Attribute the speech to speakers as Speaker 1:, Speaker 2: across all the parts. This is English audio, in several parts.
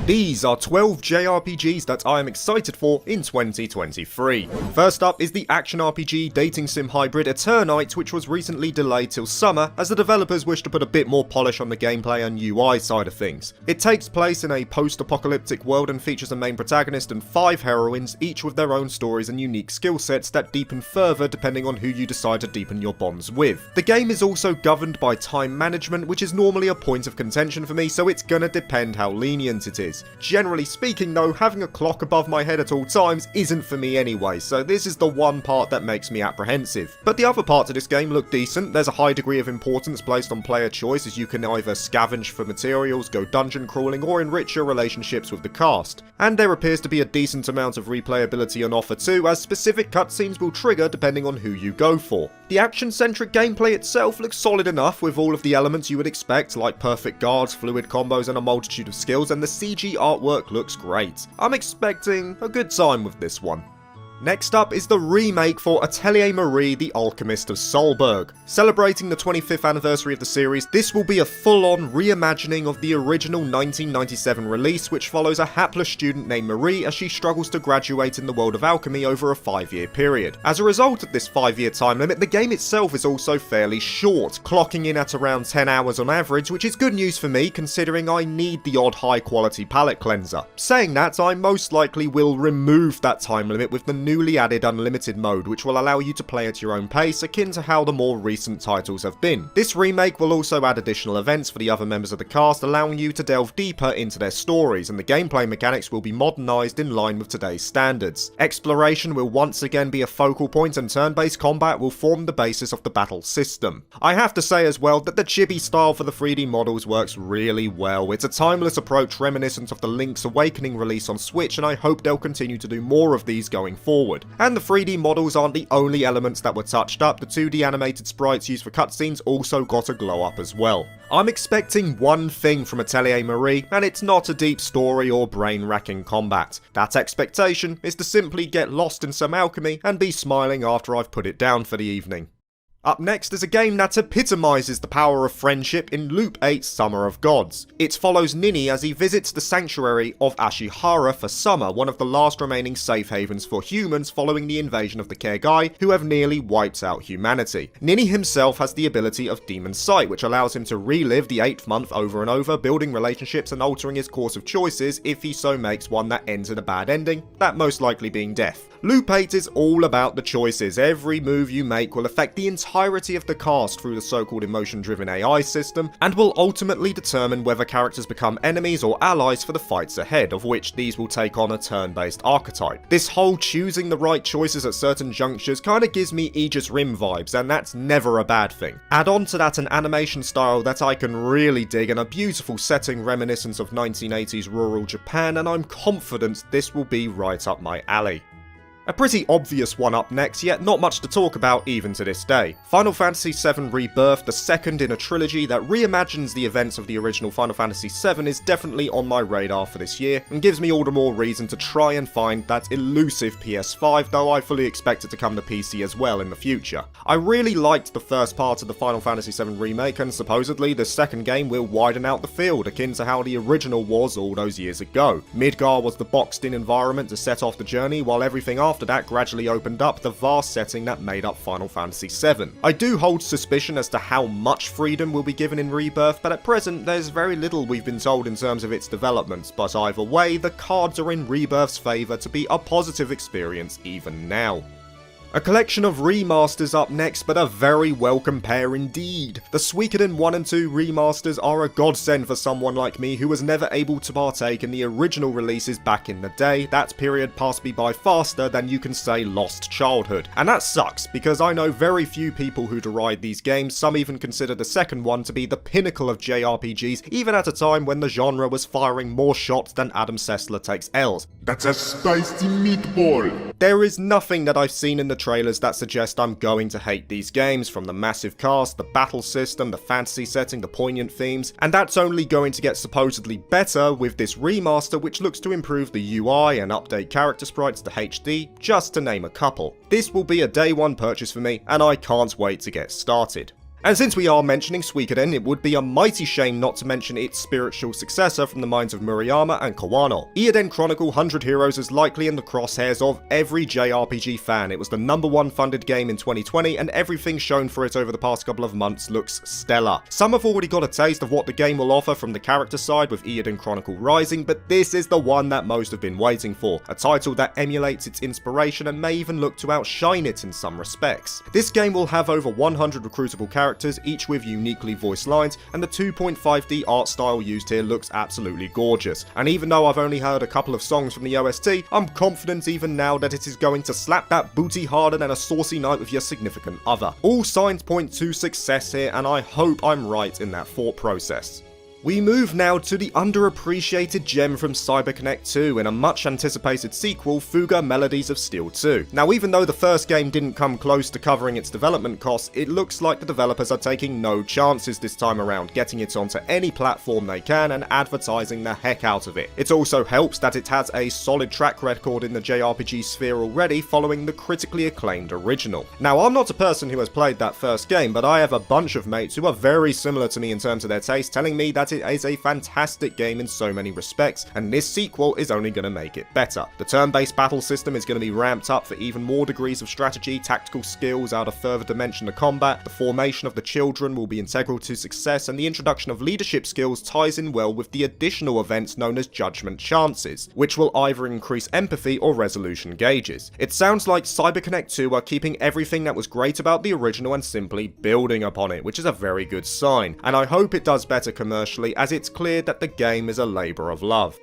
Speaker 1: These are 12 JRPGs that I am excited for in 2023. First up is the action RPG dating sim hybrid Eternights, which was recently delayed till summer as the developers wish to put a bit more polish on the gameplay and UI side of things. It takes place in a post-apocalyptic world and features a main protagonist and 5 heroines, each with their own stories and unique skill sets that deepen further depending on who you decide to deepen your bonds with. The game is also governed by time management, which is normally a point of contention for me, so it's gonna depend how lenient it is. Generally speaking though, having a clock above my head at all times isn't for me anyway, so this is the one part that makes me apprehensive. But the other parts of this game look decent. There's a high degree of importance placed on player choice, as you can either scavenge for materials, go dungeon crawling, or enrich your relationships with the cast. And there appears to be a decent amount of replayability on offer too, as specific cutscenes will trigger depending on who you go for. The action-centric gameplay itself looks solid enough with all of the elements you would expect, like perfect guards, fluid combos, and a multitude of skills, and the CG artwork looks great. I'm expecting a good time with this one. Next up is the remake for Atelier Marie, the Alchemist of Solberg. Celebrating the 25th anniversary of the series, this will be a full-on reimagining of the original 1997 release, which follows a hapless student named Marie as she struggles to graduate in the world of alchemy over a 5-year period. As a result of this 5-year time limit, the game itself is also fairly short, clocking in at around 10 hours on average, which is good news for me considering I need the odd high-quality palette cleanser. Saying that, I most likely will remove that time limit with the newly added unlimited mode, which will allow you to play at your own pace, akin to how the more recent titles have been. This remake will also add additional events for the other members of the cast, allowing you to delve deeper into their stories, and the gameplay mechanics will be modernised in line with today's standards. Exploration will once again be a focal point, and turn-based combat will form the basis of the battle system. I have to say as well that the chibi style for the 3D models works really well. It's a timeless approach reminiscent of the Link's Awakening release on Switch, and I hope they'll continue to do more of these going forward. And the 3D models aren't the only elements that were touched up. The 2D animated sprites used for cutscenes also got a glow up as well. I'm expecting one thing from Atelier Marie, and it's not a deep story or brain-racking combat. That expectation is to simply get lost in some alchemy and be smiling after I've put it down for the evening. Up next is a game that epitomises the power of friendship in Loop 8's Summer of Gods. It follows Nini as he visits the sanctuary of Ashihara for summer, one of the last remaining safe havens for humans following the invasion of the Kergai, who have nearly wiped out humanity. Nini himself has the ability of Demon Sight, which allows him to relive the 8th month over and over, building relationships and altering his course of choices if he so makes one that ends in a bad ending, that most likely being death. Loop 8 is all about the choices. Every move you make will affect the entirety of the cast through the so-called emotion-driven AI system, and will ultimately determine whether characters become enemies or allies for the fights ahead, of which these will take on a turn-based archetype. This whole choosing the right choices at certain junctures kinda gives me Aegis Rim vibes, and that's never a bad thing. Add on to that an animation style that I can really dig and a beautiful setting reminiscent of 1980s rural Japan, and I'm confident this will be right up my alley. A pretty obvious one up next, yet not much to talk about even to this day. Final Fantasy VII Rebirth, the second in a trilogy that reimagines the events of the original Final Fantasy VII, is definitely on my radar for this year, and gives me all the more reason to try and find that elusive PS5, though I fully expect it to come to PC as well in the future. I really liked the first part of the Final Fantasy VII Remake, and supposedly the second game will widen out the field, akin to how the original was all those years ago. Midgar was the boxed-in environment to set off the journey, while everything after that gradually opened up the vast setting that made up Final Fantasy VII. I do hold suspicion as to how much freedom will be given in Rebirth, but at present there's very little we've been told in terms of its development, but either way, the cards are in Rebirth's favour to be a positive experience even now. A collection of remasters up next, but a very welcome pair indeed. The Suikoden 1 and 2 remasters are a godsend for someone like me who was never able to partake in the original releases back in the day. That period passed me by faster than you can say lost childhood. And that sucks, because I know very few people who deride these games. Some even consider the second one to be the pinnacle of JRPGs, even at a time when the genre was firing more shots than Adam Sessler takes L's.
Speaker 2: That's a spicy meatball!
Speaker 1: There is nothing that I've seen in the trailers that suggest I'm going to hate these games, from the massive cast, the battle system, the fantasy setting, the poignant themes, and that's only going to get supposedly better with this remaster, which looks to improve the UI and update character sprites to HD, just to name a couple. This will be a day one purchase for me, and I can't wait to get started. And since we are mentioning Suikoden, it would be a mighty shame not to mention its spiritual successor from the minds of Murayama and Kawano. Eiyuden Chronicle 100 Heroes is likely in the crosshairs of every JRPG fan. It was the #1 funded game in 2020, and everything shown for it over the past couple of months looks stellar. Some have already got a taste of what the game will offer from the character side with Eiyuden Chronicle Rising, but this is the one that most have been waiting for, a title that emulates its inspiration and may even look to outshine it in some respects. This game will have over 100 recruitable characters, each with uniquely voiced lines, and the 2.5D art style used here looks absolutely gorgeous. And even though I've only heard a couple of songs from the OST, I'm confident even now that it is going to slap that booty harder than a saucy night with your significant other. All signs point to success here, and I hope I'm right in that thought process. We move now to the underappreciated gem from CyberConnect 2 in a much anticipated sequel, Fuga Melodies of Steel 2. Now, even though the first game didn't come close to covering its development costs, it looks like the developers are taking no chances this time around, getting it onto any platform they can and advertising the heck out of it. It also helps that it has a solid track record in the JRPG sphere already, following the critically acclaimed original. Now, I'm not a person who has played that first game, but I have a bunch of mates who are very similar to me in terms of their taste, telling me that it is a fantastic game in so many respects, and this sequel is only going to make it better. The turn-based battle system is going to be ramped up for even more degrees of strategy, tactical skills, add a further dimension to combat, the formation of the children will be integral to success, and the introduction of leadership skills ties in well with the additional events known as judgment chances, which will either increase empathy or resolution gauges. It sounds like CyberConnect 2 are keeping everything that was great about the original and simply building upon it, which is a very good sign, and I hope it does better commercially, as it's clear that the game is a labour of love.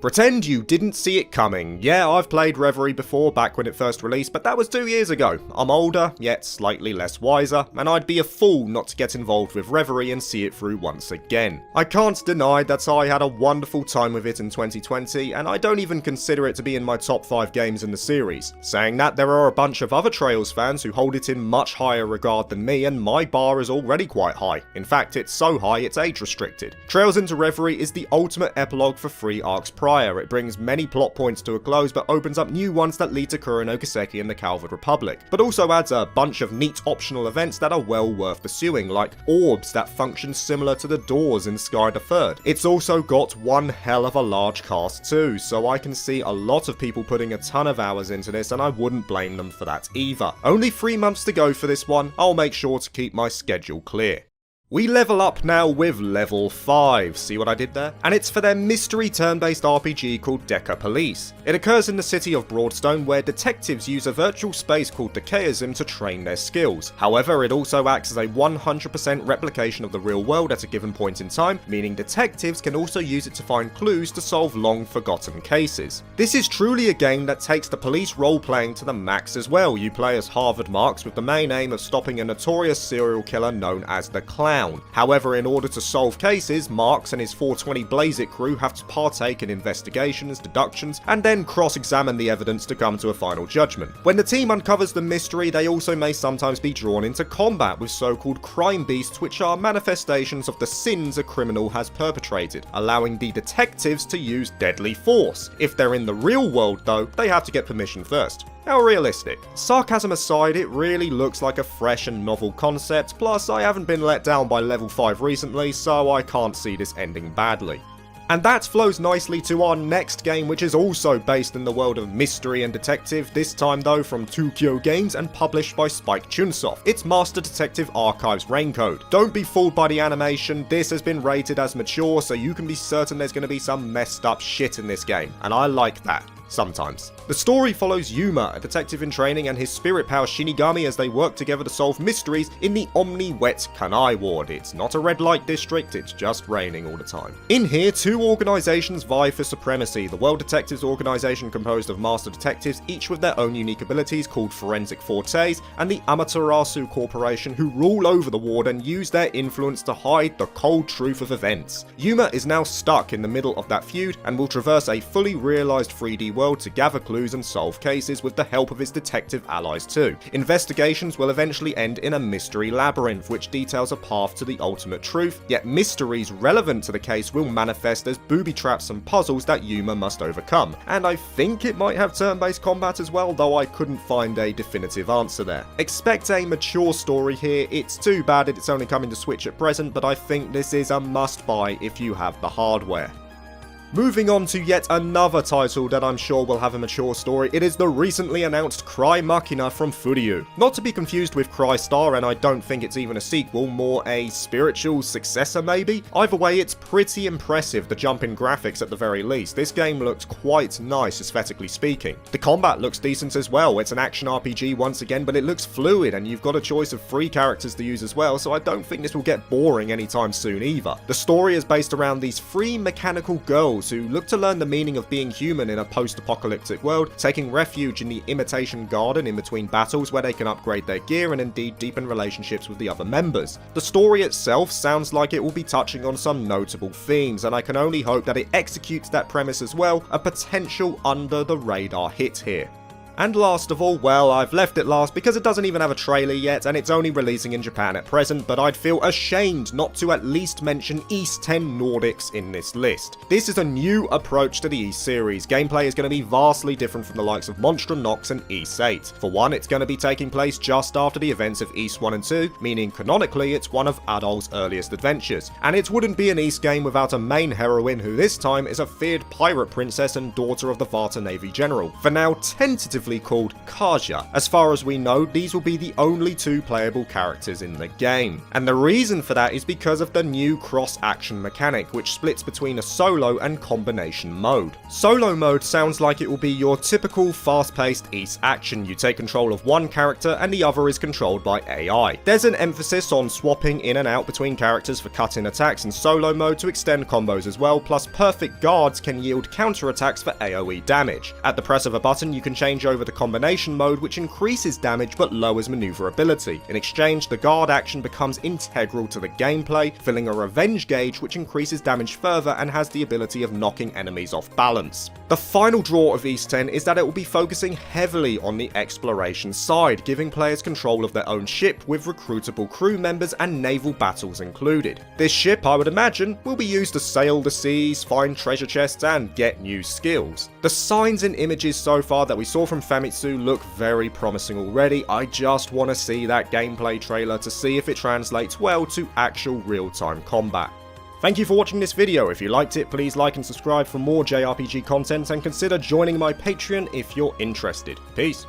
Speaker 1: Pretend you didn't see it coming. Yeah, I've played Reverie before, back when it first released, but that was 2 years ago. I'm older, yet slightly less wiser, and I'd be a fool not to get involved with Reverie and see it through once again. I can't deny that I had a wonderful time with it in 2020, and I don't even consider it to be in my top 5 games in the series. Saying that, there are a bunch of other Trails fans who hold it in much higher regard than me, and my bar is already quite high. In fact, it's so high it's age restricted. Trails into Reverie is the ultimate epilogue for 3 arcs prior. It brings many plot points to a close, but opens up new ones that lead to Kuro no Kiseki and the Calvard Republic, but also adds a bunch of neat optional events that are well worth pursuing, like orbs that function similar to the doors in Sky the Third. It's also got one hell of a large cast too, so I can see a lot of people putting a ton of hours into this, and I wouldn't blame them for that either. Only 3 months to go for this one. I'll make sure to keep my schedule clear. We level up now with level 5, see what I did there? And it's for their mystery turn-based RPG called DecaPolice. It occurs in the city of Broadstone, where detectives use a virtual space called Decaism to train their skills. However, it also acts as a 100% replication of the real world at a given point in time, meaning detectives can also use it to find clues to solve long-forgotten cases. This is truly a game that takes the police role-playing to the max as well. You play as Harvard Marks with the main aim of stopping a notorious serial killer known as the Clown. However, in order to solve cases, Marks and his 420 Blaze It crew have to partake in investigations, deductions, and then cross-examine the evidence to come to a final judgment. When the team uncovers the mystery, they also may sometimes be drawn into combat with so-called crime beasts, which are manifestations of the sins a criminal has perpetrated, allowing the detectives to use deadly force. If they're in the real world though, they have to get permission first. How realistic? Sarcasm aside, it really looks like a fresh and novel concept, plus I haven't been let down by level 5 recently, so I can't see this ending badly. And that flows nicely to our next game, which is also based in the world of mystery and detective, this time though from Tokyo Games and published by Spike Chunsoft. It's Master Detective Archives Raincode. Don't be fooled by the animation, this has been rated as mature, so you can be certain there's going to be some messed up shit in this game, and I like that. Sometimes. The story follows Yuma, a detective in training, and his spirit power Shinigami as they work together to solve mysteries in the Omni-Wet Kanai ward. It's not a red light district, it's just raining all the time. In here, 2 organizations vie for supremacy. The World Detectives organization composed of master detectives, each with their own unique abilities called Forensic Fortes, and the Amaterasu Corporation, who rule over the ward and use their influence to hide the cold truth of events. Yuma is now stuck in the middle of that feud and will traverse a fully realized 3D world world to gather clues and solve cases with the help of his detective allies too. Investigations will eventually end in a mystery labyrinth which details a path to the ultimate truth, yet mysteries relevant to the case will manifest as booby traps and puzzles that Yuma must overcome. And I think it might have turn-based combat as well, though I couldn't find a definitive answer there. Expect a mature story here. It's too bad it's only coming to Switch at present, but I think this is a must-buy if you have the hardware. Moving on to yet another title that I'm sure will have a mature story, it is the recently announced Crymachina from Furyu. Not to be confused with Crystar, and I don't think it's even a sequel, more a spiritual successor maybe? Either way, it's pretty impressive, the jump in graphics at the very least. This game looks quite nice aesthetically speaking. The combat looks decent as well. It's an action RPG once again, but it looks fluid and you've got a choice of 3 characters to use as well, so I don't think this will get boring anytime soon either. The story is based around these 3 mechanical girls who look to learn the meaning of being human in a post-apocalyptic world, taking refuge in the Imitation Garden in between battles where they can upgrade their gear and indeed deepen relationships with the other members. The story itself sounds like it will be touching on some notable themes, and I can only hope that it executes that premise as well, a potential under-the-radar hit here. And last of all, well, I've left it last because it doesn't even have a trailer yet and it's only releasing in Japan at present, but I'd feel ashamed not to at least mention X Nordics in this list. This is a new approach to the Ys series. Gameplay is going to be vastly different from the likes of Monstrum Nox and Ys 8. For one, it's going to be taking place just after the events of Ys 1 and 2, meaning canonically it's one of Adol's earliest adventures. And it wouldn't be an Ys game without a main heroine who this time is a feared pirate princess and daughter of the Varta Navy General, for now tentatively called Kaja. As far as we know, these will be the only 2 playable characters in the game. And the reason for that is because of the new cross-action mechanic, which splits between a solo and combination mode. Solo mode sounds like it will be your typical fast-paced Ys action. You take control of one character and the other is controlled by AI. There's an emphasis on swapping in and out between characters for cut-in attacks in solo mode to extend combos as well, plus perfect guards can yield counter-attacks for AoE damage. At the press of a button, you can change over the combination mode, which increases damage but lowers maneuverability. In exchange, the guard action becomes integral to the gameplay, filling a revenge gauge which increases damage further and has the ability of knocking enemies off balance. The final draw of Ys 10 is that it will be focusing heavily on the exploration side, giving players control of their own ship with recruitable crew members and naval battles included. This ship, I would imagine, will be used to sail the seas, find treasure chests and get new skills. The signs and images so far that we saw from Famitsu look very promising already. I just want to see that gameplay trailer to see if it translates well to actual real-time combat. Thank you for watching this video. If you liked it, please like and subscribe for more JRPG content and consider joining my Patreon if you're interested. Peace.